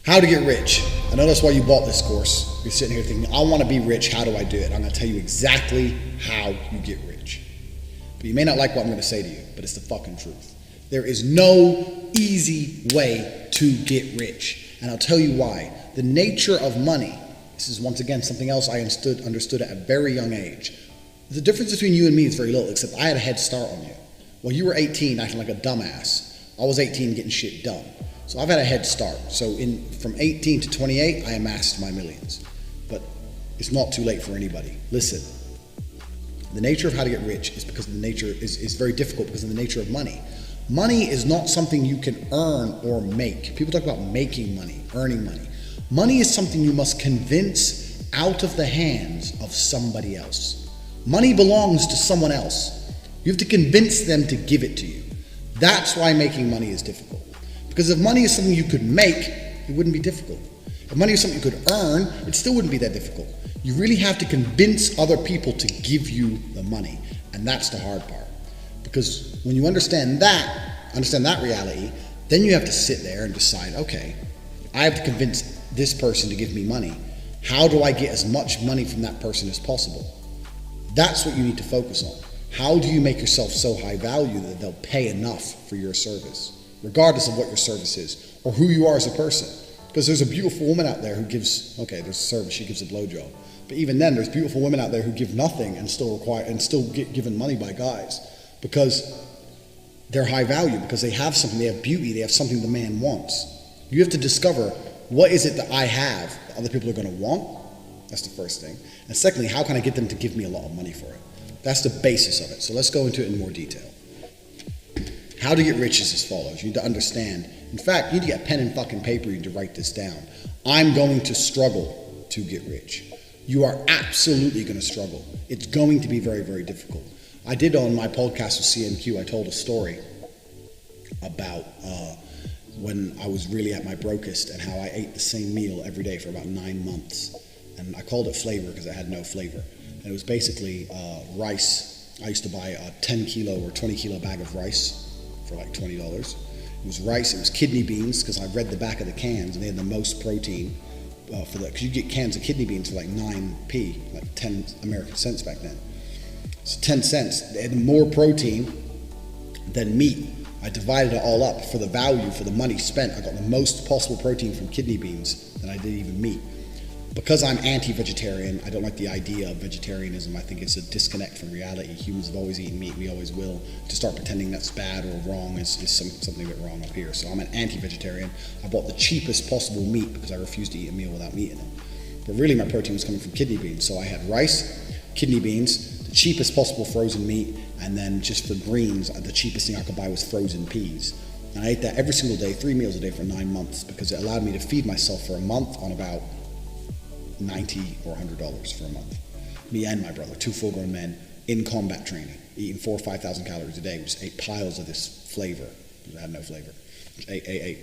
How to get rich. I know that's why you bought this course. You're sitting here thinking, I want to be rich. How do I do it? I'm going to tell you exactly how you get rich. But you may not like what I'm going to say to you, but it's the fucking truth. There is no easy way to get rich. And I'll tell you why. The nature of money, this is once again something else I understood at a very young age. The difference between you and me is very little, except I had a head start on you. Well, you were 18 acting like a dumbass. I was 18 getting shit done. So I've had a head start. So from 18 to 28, I amassed my millions. But it's not too late for anybody. Listen, the nature of how to get rich is because the nature is very difficult because of the nature of money. Money is not something you can earn or make. People talk about making money, earning money. Money is something you must convince out of the hands of somebody else. Money belongs to someone else. You have to convince them to give it to you. That's why making money is difficult. Because if money is something you could make, it wouldn't be difficult. If money is something you could earn, it still wouldn't be that difficult. You really have to convince other people to give you the money. And that's the hard part. Because when you understand that reality, then you have to sit there and decide, okay, I have to convince this person to give me money. How do I get as much money from that person as possible? That's what you need to focus on. How do you make yourself so high value that they'll pay enough for your service, regardless of what your service is or who you are as a person? Because there's a beautiful woman out there who gives, okay, there's a service, she gives a blowjob. But even then, there's beautiful women out there who give nothing and still get given money by guys because they're high value, because they have something, they have beauty, they have something the man wants. You have to discover, what is it that I have that other people are going to want? That's the first thing. And secondly, how can I get them to give me a lot of money for it? That's the basis of it. So let's go into it in more detail. How to get rich is as follows. You need to understand. In fact, you need to get pen and fucking paper. You need to write this down. I'm going to struggle to get rich. You are absolutely going to struggle. It's going to be very, very difficult. I did on my podcast with CMQ, I told a story about when I was really at my brokest and how I ate the same meal every day for about 9 months. And I called it flavor because it had no flavor. And it was basically rice. I used to buy a 10 kilo or 20 kilo bag of rice for like $20. It was rice, it was kidney beans, because I read the back of the cans and they had the most protein for that. Because you get cans of kidney beans for like 9p, like 10 American cents back then. So 10 cents. They had more protein than meat. I divided it all up for the value, for the money spent. I got the most possible protein from kidney beans than I did even meat. Because I'm anti-vegetarian, I don't like the idea of vegetarianism. I think it's a disconnect from reality. Humans have always eaten meat, we always will. To start pretending that's bad or wrong is something a bit wrong up here. So I'm an anti-vegetarian. I bought the cheapest possible meat because I refused to eat a meal without meat in it. But really my protein was coming from kidney beans. So I had rice, kidney beans, the cheapest possible frozen meat, and then just for greens, the cheapest thing I could buy was frozen peas. And I ate that every single day, 3 meals a day for 9 months, because it allowed me to feed myself for a month on about $90 or $100 for a month. Me and my brother, 2 full-grown men in combat training, eating 4,000 or 5,000 calories a day. We just ate piles of this flavor. It had no flavor. Ate.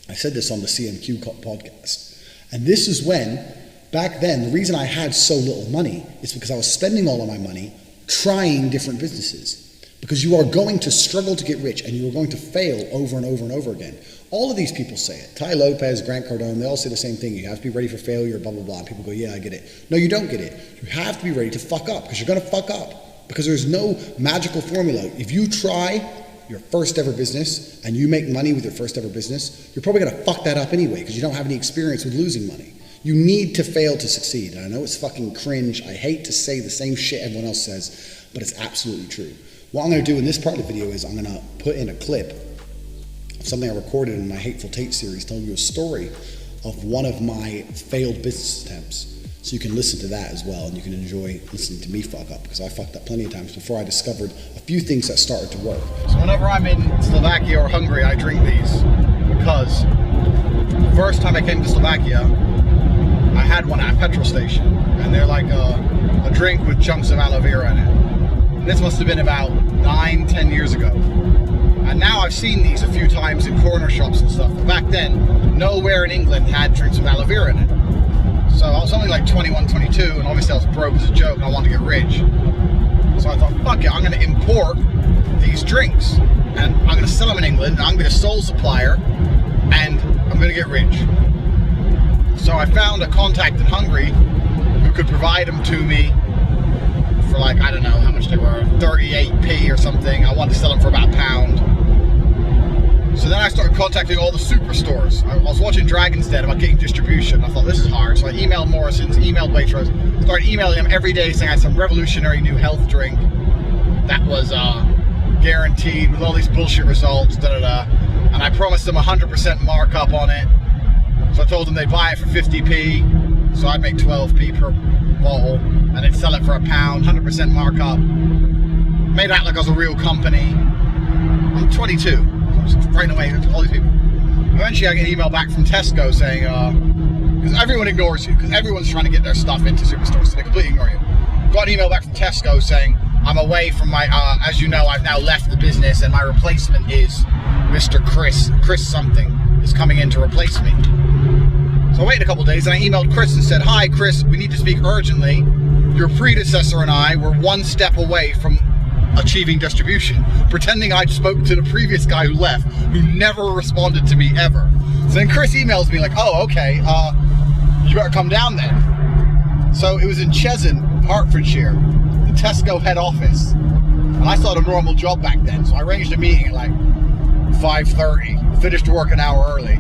I said this on the CMQ podcast. And this is when, back then, the reason I had so little money is because I was spending all of my money trying different businesses. Because you are going to struggle to get rich and you are going to fail over and over and over again. All of these people say it. Ty Lopez, Grant Cardone, they all say the same thing. You have to be ready for failure, blah, blah, blah. And people go, yeah, I get it. No, you don't get it. You have to be ready to fuck up, because you're going to fuck up. Because there's no magical formula. If you try your first ever business and you make money with your first ever business, you're probably going to fuck that up anyway because you don't have any experience with losing money. You need to fail to succeed. And I know it's fucking cringe. I hate to say the same shit everyone else says, but it's absolutely true. What I'm going to do in this part of the video is I'm going to put in a clip of something I recorded in my Hateful Tate series, telling you a story of one of my failed business attempts. So you can listen to that as well, and you can enjoy listening to me fuck up, because I fucked up plenty of times before I discovered a few things that started to work. So whenever I'm in Slovakia or Hungary, I drink these, because the first time I came to Slovakia, I had one at a petrol station, and they're like a drink with chunks of aloe vera in it. This must have been about 9-10 years ago. And now I've seen these a few times in corner shops and stuff. But back then, nowhere in England had drinks with aloe vera in it. So I was only like 21, 22, and obviously I was broke as a joke and I wanted to get rich. So I thought, fuck it, I'm going to import these drinks. And I'm going to sell them in England, and I'm going to be a sole supplier. And I'm going to get rich. So I found a contact in Hungary who could provide them to me for like, I don't know how much they were, 38p or something. I wanted to sell them for about £1. So then I started contacting all the superstores. I was watching Dragon's Den about getting distribution. I thought, this is hard. So I emailed Morrison's, emailed Waitrose, started emailing them every day saying I had some revolutionary new health drink that was guaranteed with all these bullshit results, and I promised them 100% markup on it. So I told them they'd buy it for 50p, so I'd make 12p per bottle, and they'd sell it for £1, 100% markup. Made out like I was a real company. I'm 22, so I'm just writing away to all these people. Eventually I get an email back from Tesco saying, because everyone ignores you, because everyone's trying to get their stuff into superstores, so they completely ignore you. Got an email back from Tesco saying, I'm away from my, as you know, I've now left the business and my replacement is Mr. Chris something is coming in to replace me. So I waited a couple days and I emailed Chris and said, hi Chris, we need to speak urgently. Your predecessor and I were one step away from achieving distribution, pretending I'd spoke to the previous guy who left, who never responded to me ever. So then Chris emails me like, oh, okay, you better come down then. So it was in Cheshunt, Hertfordshire, the Tesco head office. And I still had a normal job back then, so I arranged a meeting at like 5:30, finished work an hour early,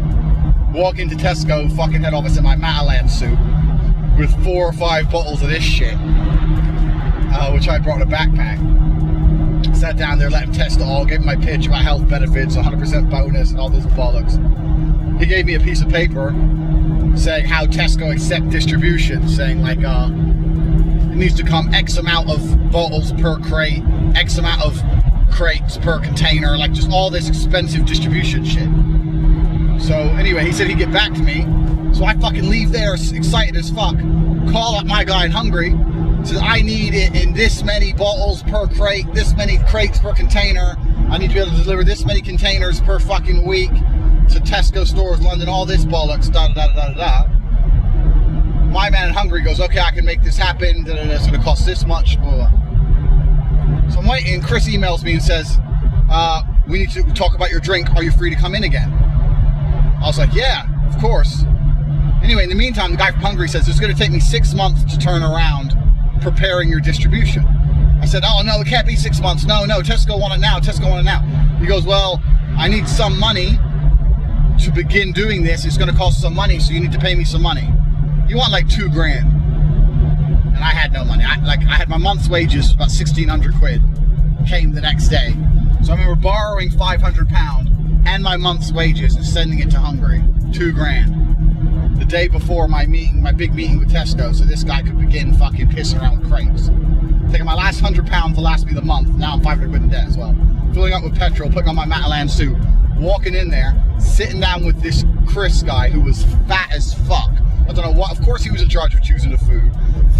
walk into Tesco fucking head office in my Matalan suit with 4 or 5 bottles of this shit, which I brought in a backpack. Sat down there, let him test it all, gave him my pitch about health benefits, 100% bonus and all this bollocks. He gave me a piece of paper saying how Tesco accept distribution, saying like it needs to come X amount of bottles per crate, X amount of crates per container, like just all this expensive distribution shit. So anyway, he said he'd get back to me. So I fucking leave there excited as fuck, call up my guy in Hungary, says I need it in this many bottles per crate, this many crates per container, I need to be able to deliver this many containers per fucking week to Tesco stores, London, all this bollocks, da da da da da da. My man in Hungary goes, okay, I can make this happen, da, da, da, it's gonna cost this much, blah, blah. So I'm waiting, Chris emails me and says, we need to talk about your drink, are you free to come in again? I was like, yeah, of course. Anyway, in the meantime, the guy from Hungary says, it's gonna take me 6 months to turn around preparing your distribution. I said, oh no, it can't be 6 months, no, Tesco want it now, Tesco want it now. He goes, well, I need some money to begin doing this, it's gonna cost some money, so you need to pay me some money. You want like $2 grand. And I had no money. I had my month's wages, about 1,600 quid, came the next day. So I remember borrowing £500 and my month's wages and sending it to Hungary, $2 grand. The day before my meeting, my big meeting with Tesco, so this guy could begin fucking pissing around with crates. Taking my last £100 to last me the month, now I'm 500 quid in debt as well. Filling up with petrol, putting on my Matalan suit, walking in there, sitting down with this Chris guy who was fat as fuck. I don't know what, of course he was in charge of choosing the food.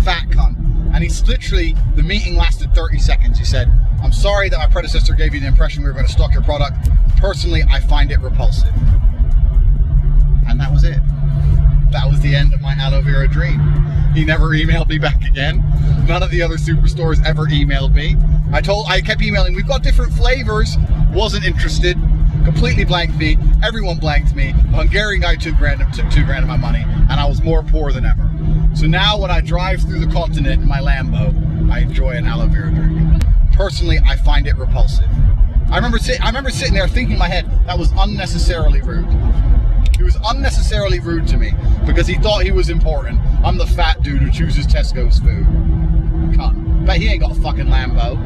Fat cunt. And he's literally, the meeting lasted 30 seconds. He said, I'm sorry that my predecessor gave you the impression we were going to stock your product. Personally, I find it repulsive. And that was it. That was the end of my aloe vera dream. He never emailed me back again. None of the other superstores ever emailed me. I kept emailing, we've got different flavors. Wasn't interested. Completely blanked me. Everyone blanked me. The Hungarian guy took $2 grand of my money, and I was more poor than ever. So now when I drive through the continent in my Lambo, I enjoy an aloe vera drink. Personally, I find it repulsive. I remember sitting there thinking in my head, that was unnecessarily rude. He was unnecessarily rude to me because he thought he was important. I'm the fat dude who chooses Tesco's food. Cunt. Bet he ain't got a fucking Lambo.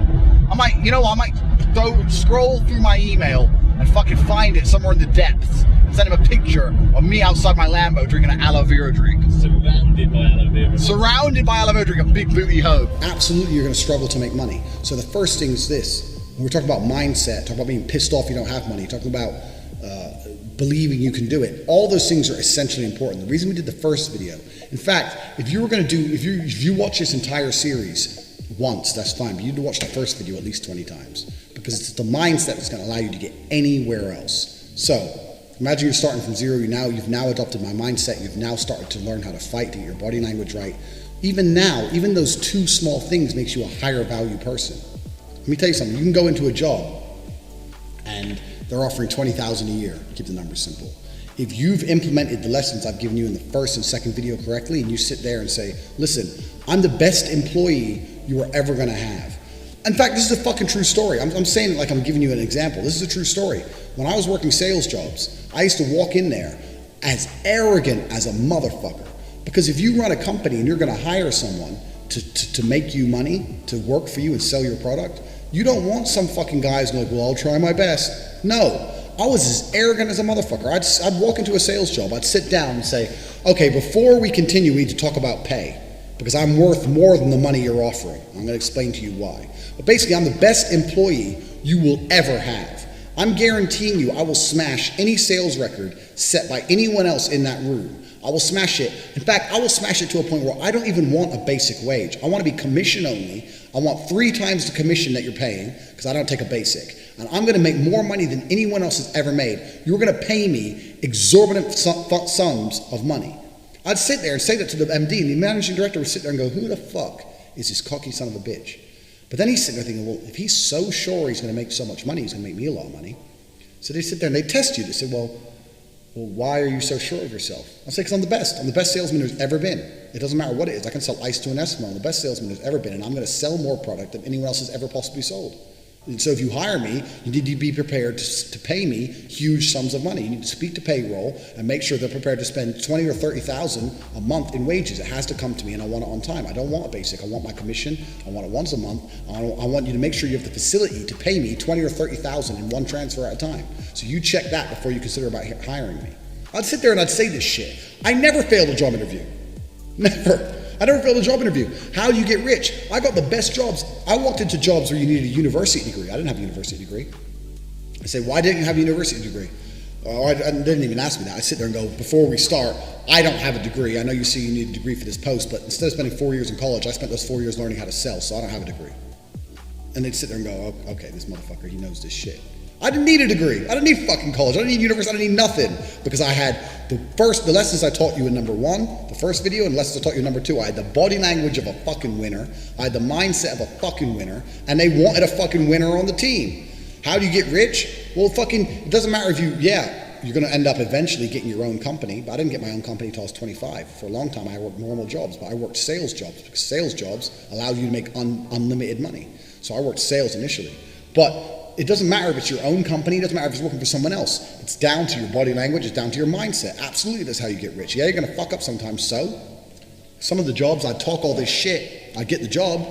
I might scroll through my email and fucking find it somewhere in the depths and send him a picture of me outside my Lambo drinking an aloe vera drink. Surrounded by aloe vera. Surrounded by aloe vera drink, a big booty hoe. Absolutely, you're going to struggle to make money. So the first thing is this. When we're talking about mindset, talking about being pissed off you don't have money, talking about believing you can do it. All those things are essentially important. The reason we did the first video, in fact, if you watch this entire series once, that's fine, but you need to watch the first video at least 20 times because it's the mindset that's going to allow you to get anywhere else. So imagine you're starting from zero. You've now adopted my mindset. You've now started to learn how to fight, to get your body language right. Even now, even those 2 small things makes you a higher value person. Let me tell you something. You can go into a job and they're offering $20,000 a year. Keep the numbers simple. If you've implemented the lessons I've given you in the first and second video correctly, and you sit there and say, listen, I'm the best employee you are ever gonna have. In fact, this is a fucking true story. I'm saying it like I'm giving you an example. This is a true story. When I was working sales jobs, I used to walk in there as arrogant as a motherfucker. Because if you run a company and you're gonna hire someone to make you money, to work for you and sell your product, you don't want some fucking guy who's like, well, I'll try my best. No, I was as arrogant as a motherfucker. I'd walk into a sales job, I'd sit down and say, okay, before we continue, we need to talk about pay, because I'm worth more than the money you're offering. I'm gonna explain to you why. But basically, I'm the best employee you will ever have. I'm guaranteeing you I will smash any sales record set by anyone else in that room. I will smash it. In fact, I will smash it to a point where I don't even want a basic wage. I want to be commission only. I want 3 times the commission that you're paying, because I don't take a basic. And I'm going to make more money than anyone else has ever made. You're going to pay me exorbitant sums of money. I'd sit there and say that to the MD, and the managing director would sit there and go, who the fuck is this cocky son of a bitch? But then he's sitting there thinking, well, if he's so sure he's going to make so much money, he's going to make me a lot of money. So they sit there and they test you. They say, well, why are you so sure of yourself? I say, because I'm the best. I'm the best salesman there's ever been. It doesn't matter what it is. I can sell ice to an Eskimo. I'm the best salesman there's ever been, and I'm going to sell more product than anyone else has ever possibly sold. And so if you hire me, you need to be prepared to pay me huge sums of money. You need to speak to payroll and make sure they're prepared to spend $20,000 or $30,000 a month in wages. It has to come to me, and I want it on time. I don't want a basic. I want my commission. I want it once a month. I want you to make sure you have the facility to pay me $20,000 or $30,000 in one transfer at a time. So you check that before you consider about hiring me. I'd sit there and I'd say this shit. I never failed a job interview. Never. I never failed a job interview. How do you get rich? I got the best jobs. I walked into jobs where you needed a university degree. I didn't have a university degree. I say, why didn't you have a university degree? I didn't even ask me that. I sit there and go, before we start, I don't have a degree. I know you see you need a degree for this post, but instead of spending 4 years in college, I spent those 4 years learning how to sell, so I don't have a degree. And they'd sit there and go, oh, okay, this motherfucker, he knows this shit. I didn't need a degree. I didn't need fucking college. I didn't need university. I didn't need nothing, because I had the lessons I taught you in number 1, the first video, and the lessons I taught you in number 2. I had the body language of a fucking winner. I had the mindset of a fucking winner, and they wanted a fucking winner on the team. How do you get rich? Well, it doesn't matter if you're going to end up eventually getting your own company, but I didn't get my own company until I was 25. For a long time, I worked normal jobs, but I worked sales jobs, because sales jobs allow you to make unlimited money. So I worked sales initially. But it doesn't matter if it's your own company, it doesn't matter if it's working for someone else. It's down to your body language, it's down to your mindset. Absolutely, that's how you get rich. Yeah, you're gonna fuck up sometimes, so. Some of the jobs, I'd talk all this shit, I'd get the job,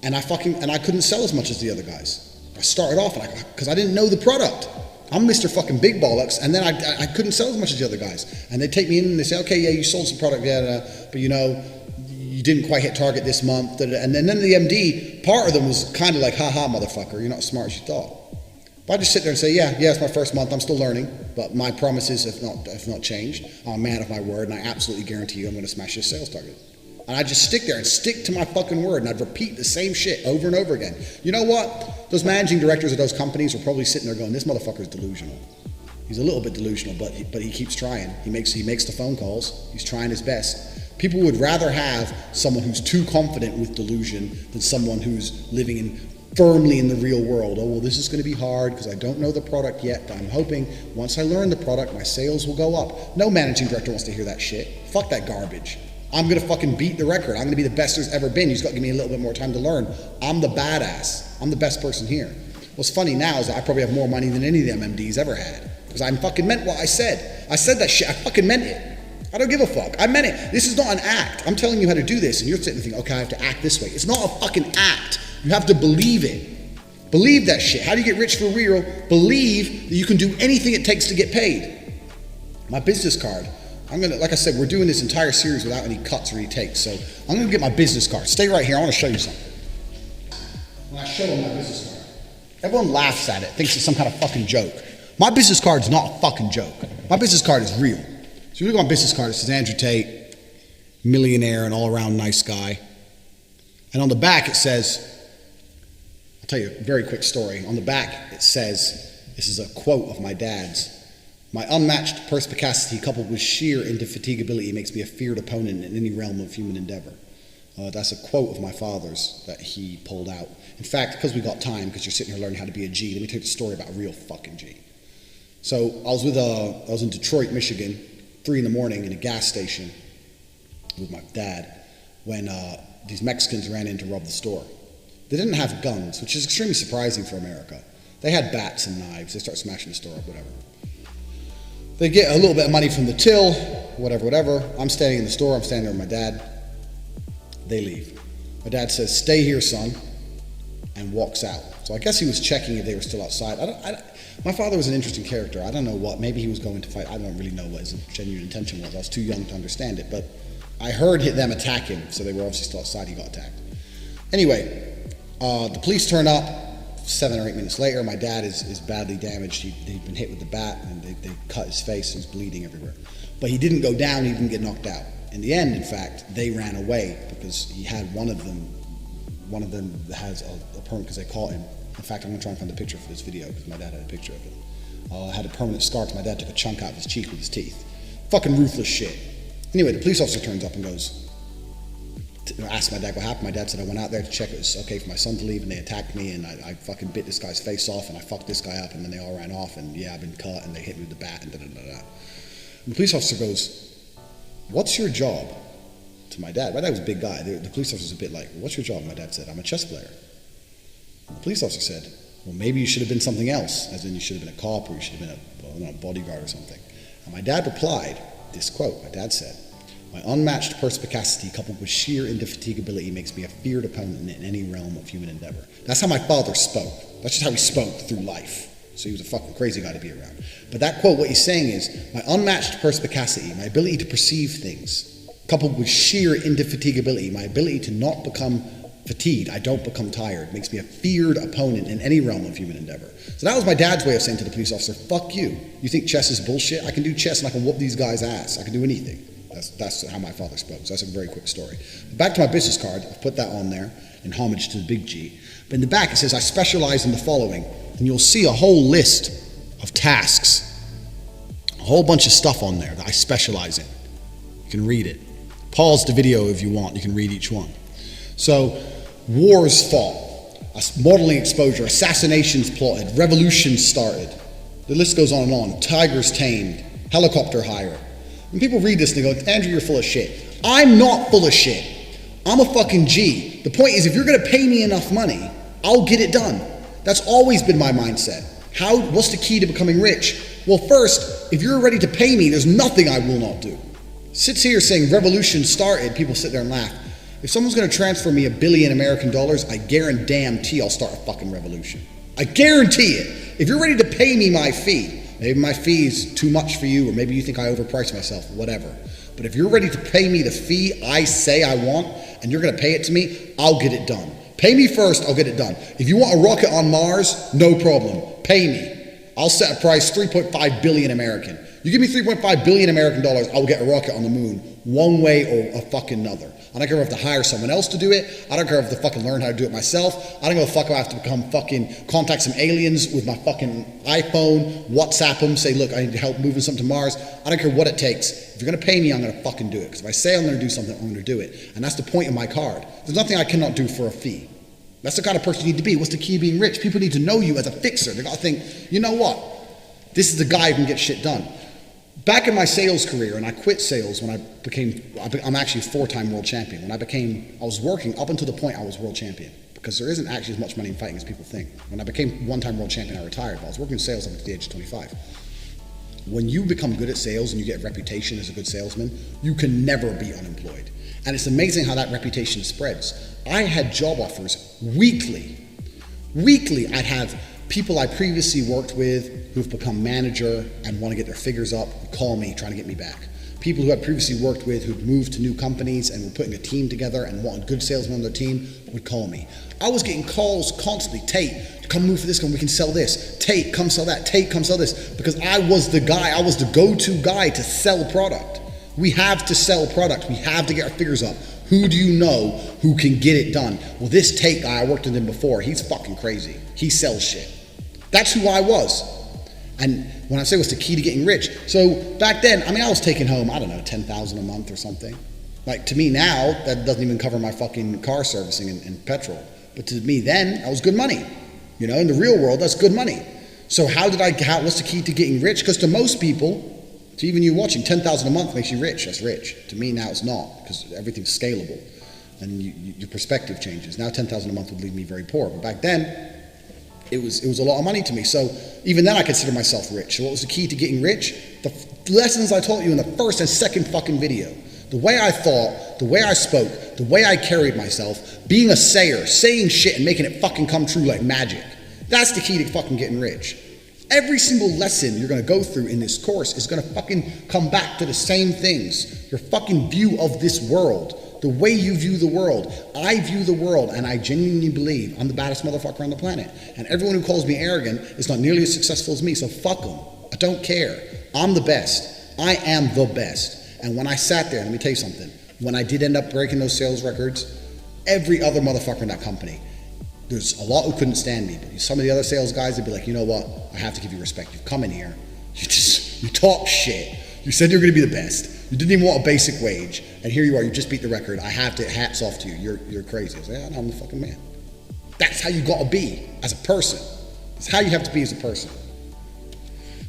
and I couldn't sell as much as the other guys. I started off, because I didn't know the product. I'm Mr. fucking Big Bollocks, and then I couldn't sell as much as the other guys. And they take me in and they say, okay, yeah, you sold some product, yeah, but you didn't quite hit target this month. And then the MD, part of them was kind of like, haha, motherfucker, you're not as smart as you thought. But I just sit there and say, yeah, it's my first month, I'm still learning, but my promises have not changed. I'm a man of my word, and I absolutely guarantee you I'm going to smash this sales target. And I'd just stick there and stick to my fucking word, and I'd repeat the same shit over and over again. You know what? Those managing directors of those companies are probably sitting there going, this motherfucker's delusional. He's a little bit delusional, but he keeps trying. He makes the phone calls. He's trying his best. People would rather have someone who's too confident with delusion than someone who's living firmly in the real world. Oh, well, this is going to be hard because I don't know the product yet, but I'm hoping once I learn the product, my sales will go up. No managing director wants to hear that shit. Fuck that garbage. I'm going to fucking beat the record. I'm going to be the best there's ever been. You just got to give me a little bit more time to learn. I'm the badass. I'm the best person here. What's funny now is that I probably have more money than any of them MDs ever had, because I fucking meant what I said. I said that shit. I fucking meant it. I don't give a fuck. I meant it. This is not an act. I'm telling you how to do this, and you're sitting there thinking, okay, I have to act this way. It's not a fucking act. You have to believe it. Believe that shit. How do you get rich for real? Believe that you can do anything it takes to get paid. My business card. Like I said, we're doing this entire series without any cuts or any takes, so I'm gonna get my business card. Stay right here. I want to show you something. When I show them my business card, everyone laughs at it, thinks it's some kind of fucking joke. My business card is not a fucking joke. My business card is real. So you look on my business card, it says Andrew Tate, millionaire and all-around nice guy. And on the back it says, I'll tell you a very quick story. On the back it says, this is a quote of my dad's, my unmatched perspicacity coupled with sheer indefatigability makes me a feared opponent in any realm of human endeavor. That's a quote of my father's that he pulled out. In fact, because we got time, because you're sitting here learning how to be a G, let me tell you the story about a real fucking G. So I was in Detroit, Michigan, 3 in the morning in a gas station with my dad when these Mexicans ran in to rob the store. They didn't have guns, which is extremely surprising for America. They had bats and knives. They start smashing the store up, whatever. They get a little bit of money from the till, whatever. I'm standing in the store. I'm standing there with my dad. They leave. My dad says, "Stay here, son," and walks out. So I guess he was checking if they were still outside. My father was an interesting character. I don't know what. Maybe he was going to fight. I don't really know what his genuine intention was. I was too young to understand it. But I heard them attack him, so they were obviously still outside. He got attacked. Anyway, the police turn up 7 or 8 minutes later. My dad is badly damaged. He'd been hit with the bat, and they cut his face. He's bleeding everywhere. But he didn't go down. He didn't get knocked out. In the end, in fact, they ran away because he had one of them has a permanent, because they caught him. In fact, I'm going to try and find a picture for this video because my dad had a picture of it. Had a permanent scar because my dad took a chunk out of his cheek with his teeth. Fucking ruthless shit. Anyway, the police officer turns up and goes, asked my dad what happened. My dad said, "I went out there to check it was okay for my son to leave, and they attacked me, and I fucking bit this guy's face off, and I fucked this guy up, and then they all ran off, and yeah, I've been cut, and they hit me with the bat, and da-da-da-da." And the police officer goes, "What's your job?" To my dad. My dad was a big guy. The police officer was a bit like, "What's your job?" My dad said, "I'm a chess player." And the police officer said, "Well, maybe you should have been something else, as in you should have been a cop, or you should have been a bodyguard or something." And my dad replied, this quote, my dad said, "My unmatched perspicacity coupled with sheer indefatigability makes me a feared opponent in any realm of human endeavor." That's how my father spoke. That's just how he spoke through life. So he was a fucking crazy guy to be around. But that quote, what he's saying is, my unmatched perspicacity, my ability to perceive things, coupled with sheer indefatigability, my ability to not become fatigued, I don't become tired, makes me a feared opponent in any realm of human endeavor. So that was my dad's way of saying to the police officer, "Fuck you. You think chess is bullshit? I can do chess and I can whoop these guys' ass. I can do anything." That's how my father spoke. So that's a very quick story. Back to my business card. I've put that on there in homage to the big G. But in the back it says, "I specialize in the following." And you'll see a whole list of tasks, a whole bunch of stuff on there that I specialize in. You can read it. Pause the video if you want. You can read each one. So, wars fought, modeling exposure, assassinations plotted, revolutions started. The list goes on and on. Tigers tamed, helicopter hire. When people read this, they go, "Andrew, you're full of shit." I'm not full of shit. I'm a fucking G. The point is, if you're going to pay me enough money, I'll get it done. That's always been my mindset. What's the key to becoming rich? Well, first, if you're ready to pay me, there's nothing I will not do. Sits here saying revolution started, people sit there and laugh. If someone's going to transfer me $1 billion American dollars, I guarantee I'll start a fucking revolution. I guarantee it. If you're ready to pay me my fee, maybe my fee is too much for you, or maybe you think I overprice myself, whatever. But if you're ready to pay me the fee I say I want, and you're going to pay it to me, I'll get it done. Pay me first, I'll get it done. If you want a rocket on Mars, no problem. Pay me. I'll set a price, 3.5 billion American. You give me 3.5 billion American dollars, I'll get a rocket on the moon, one way or a fucking another. I don't care if I have to hire someone else to do it. I don't care if I have to fucking learn how to do it myself. I don't give a fuck if I have to become fucking contact some aliens with my fucking iPhone, WhatsApp them, say, "Look, I need help moving something to Mars." I don't care what it takes. If you're gonna pay me, I'm gonna fucking do it. Because if I say I'm gonna do something, I'm gonna do it. And that's the point of my card. There's nothing I cannot do for a fee. That's the kind of person you need to be. What's the key to being rich? People need to know you as a fixer. They gotta think, you know what? This is the guy who can get shit done. Back in my sales career, and I quit sales when I'm actually a 4-time world champion. I was working up until the point I was world champion, because there isn't actually as much money in fighting as people think. When I became 1-time world champion, I retired, but I was working in sales up until the age of 25. When you become good at sales and you get a reputation as a good salesman, you can never be unemployed. And it's amazing how that reputation spreads. I had job offers weekly. Weekly, I'd have people I previously worked with who've become manager and want to get their figures up call me trying to get me back. People who I'd previously worked with who'd moved to new companies and were putting a team together and wanted good salesmen on their team would call me. I was getting calls constantly. "Tate, come move for this one, we can sell this. Tate, come sell that. Tate, come sell this." Because I was the guy, I was the go-to guy to sell product. We have to sell product. We have to get our figures up. Who do you know who can get it done? Well, this Tate guy, I worked with him before. He's fucking crazy. He sells shit. That's who I was. And when I say what's the key to getting rich, so back then, I was taking home, I don't know, 10,000 a month or something. Like, to me now, that doesn't even cover my fucking car servicing and petrol. But to me then, that was good money. You know, in the real world, that's good money. So what's the key to getting rich? Because to most people, to even you watching, 10,000 a month makes you rich. That's rich. To me now it's not, because everything's scalable and your perspective changes. Now 10,000 a month would leave me very poor. But back then, it was a lot of money to me. So even then I consider myself rich. So what was the key to getting rich? The lessons I taught you in the first and second fucking video. The way I thought, the way I spoke, the way I carried myself, being a sayer, saying shit and making it fucking come true like magic. That's the key to fucking getting rich. Every single lesson you're gonna go through in this course is gonna fucking come back to the same things. Your fucking view of this world, the way you view the world. I view the world, and I genuinely believe I'm the baddest motherfucker on the planet. And everyone who calls me arrogant is not nearly as successful as me, so fuck them. I don't care. I'm the best. I am the best. And when I sat there, let me tell you something, when I did end up breaking those sales records, every other motherfucker in that company, there's a lot who couldn't stand me, but some of the other sales guys, they'd be like, you know what, I have to give you respect. You've come in here, you talk shit. You said you're gonna be the best. You didn't even want a basic wage, and here you are, you just beat the record. I have to, hats off to you, you're crazy. I was like, yeah, I'm the fucking man. That's how you gotta be as a person. It's how you have to be as a person.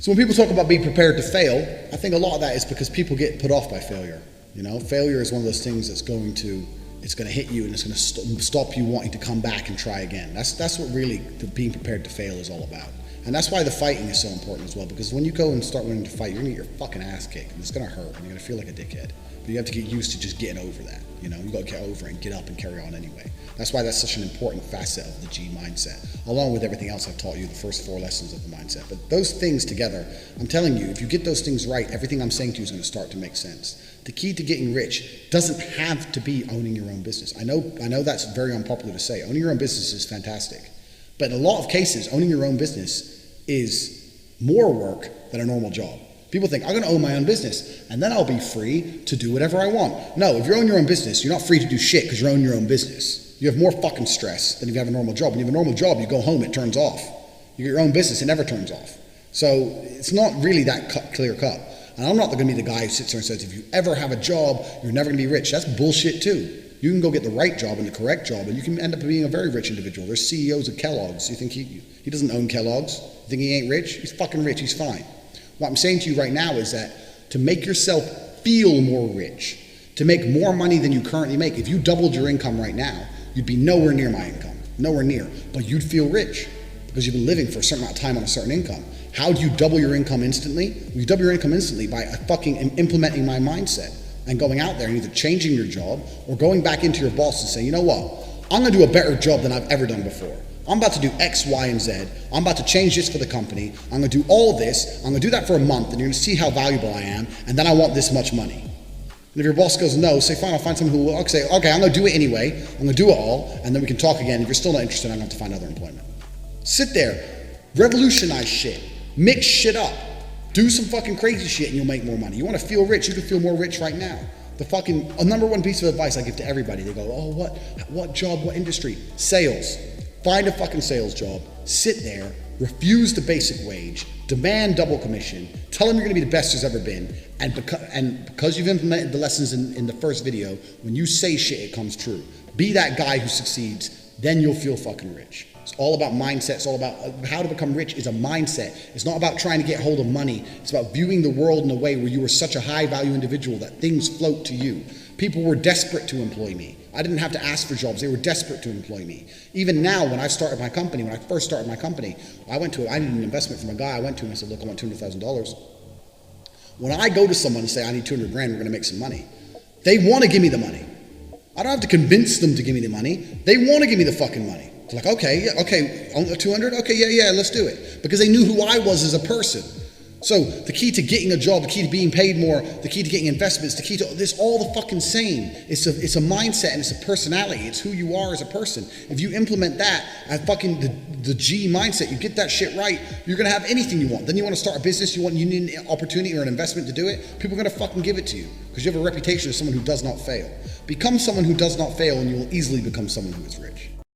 So when people talk about being prepared to fail, I think a lot of that is because people get put off by failure. You know, failure is one of those things that's going to hit you, and it's going to stop you wanting to come back and try again. That's what really being prepared to fail is all about. And that's why the fighting is so important as well, because when you go and start wanting to fight, you're going to get your fucking ass kicked, and it's going to hurt, and you're going to feel like a dickhead. But you have to get used to just getting over that. You know, you got to get over it and get up and carry on anyway. That's why that's such an important facet of the G mindset, along with everything else I've taught you, the first 4 lessons of the mindset. But those things together, I'm telling you, if you get those things right, everything I'm saying to you is going to start to make sense. The key to getting rich doesn't have to be owning your own business. I know that's very unpopular to say. Owning your own business is fantastic. But in a lot of cases, owning your own business is more work than a normal job. People think, I'm going to own my own business, and then I'll be free to do whatever I want. No, if you own your own business, you're not free to do shit because you own your own business. You have more fucking stress than if you have a normal job. When you have a normal job, you go home, it turns off. You get your own business, it never turns off. So it's not really that clear cut. And I'm not going to be the guy who sits there and says, if you ever have a job, you're never going to be rich. That's bullshit too. You can go get the right job and the correct job, and you can end up being a very rich individual. There's CEOs of Kellogg's. You think he doesn't own Kellogg's? You think he ain't rich? He's fucking rich. He's fine. What I'm saying to you right now is that to make yourself feel more rich, to make more money than you currently make, if you doubled your income right now, you'd be nowhere near my income. Nowhere near. But you'd feel rich because you've been living for a certain amount of time on a certain income. How do you double your income instantly? Well, you double your income instantly by fucking implementing my mindset and going out there and either changing your job or going back into your boss and saying, you know what? I'm going to do a better job than I've ever done before. I'm about to do X, Y, and Z. I'm about to change this for the company. I'm going to do all this. I'm going to do that for a month, and you're going to see how valuable I am, and then I want this much money. And if your boss goes no, say, fine, I'll find someone who will say, okay, I'm going to do it anyway. I'm going to do it all, and then we can talk again. If you're still not interested, I'm going to have to find other employment. Sit there. Revolutionize shit. Mix shit up. Do some fucking crazy shit, and you'll make more money. You want to feel rich? You can feel more rich right now. A number one piece of advice I give to everybody, they go, oh, what job, what industry? Sales. Find a fucking sales job, sit there, refuse the basic wage, demand double commission, tell them you're gonna be the best there's ever been, and because you've implemented the lessons in the first video, when you say shit, it comes true. Be that guy who succeeds, then you'll feel fucking rich. It's all about mindset. It's all about how to become rich is a mindset. It's not about trying to get hold of money. It's about viewing the world in a way where you are such a high value individual that things float to you. People were desperate to employ me. I didn't have to ask for jobs. They were desperate to employ me. Even now, when I first started my company, I needed an investment from a guy. I went to him and said, look, I want $200,000. When I go to someone and say, I need 200 grand, we're going to make some money, they want to give me the money. I don't have to convince them to give me the money. They want to give me the fucking money. They're like, okay, 200? Okay, yeah, let's do it. Because they knew who I was as a person. So the key to getting a job, the key to being paid more, the key to getting investments, the key to this, all the fucking same. It's a mindset and it's a personality. It's who you are as a person. If you implement that at fucking the G mindset, you get that shit right, you're gonna have anything you want. Then you want to start a business, you need an opportunity or an investment to do it, people are gonna fucking give it to you because you have a reputation as someone who does not fail. Become someone who does not fail and you will easily become someone who is rich.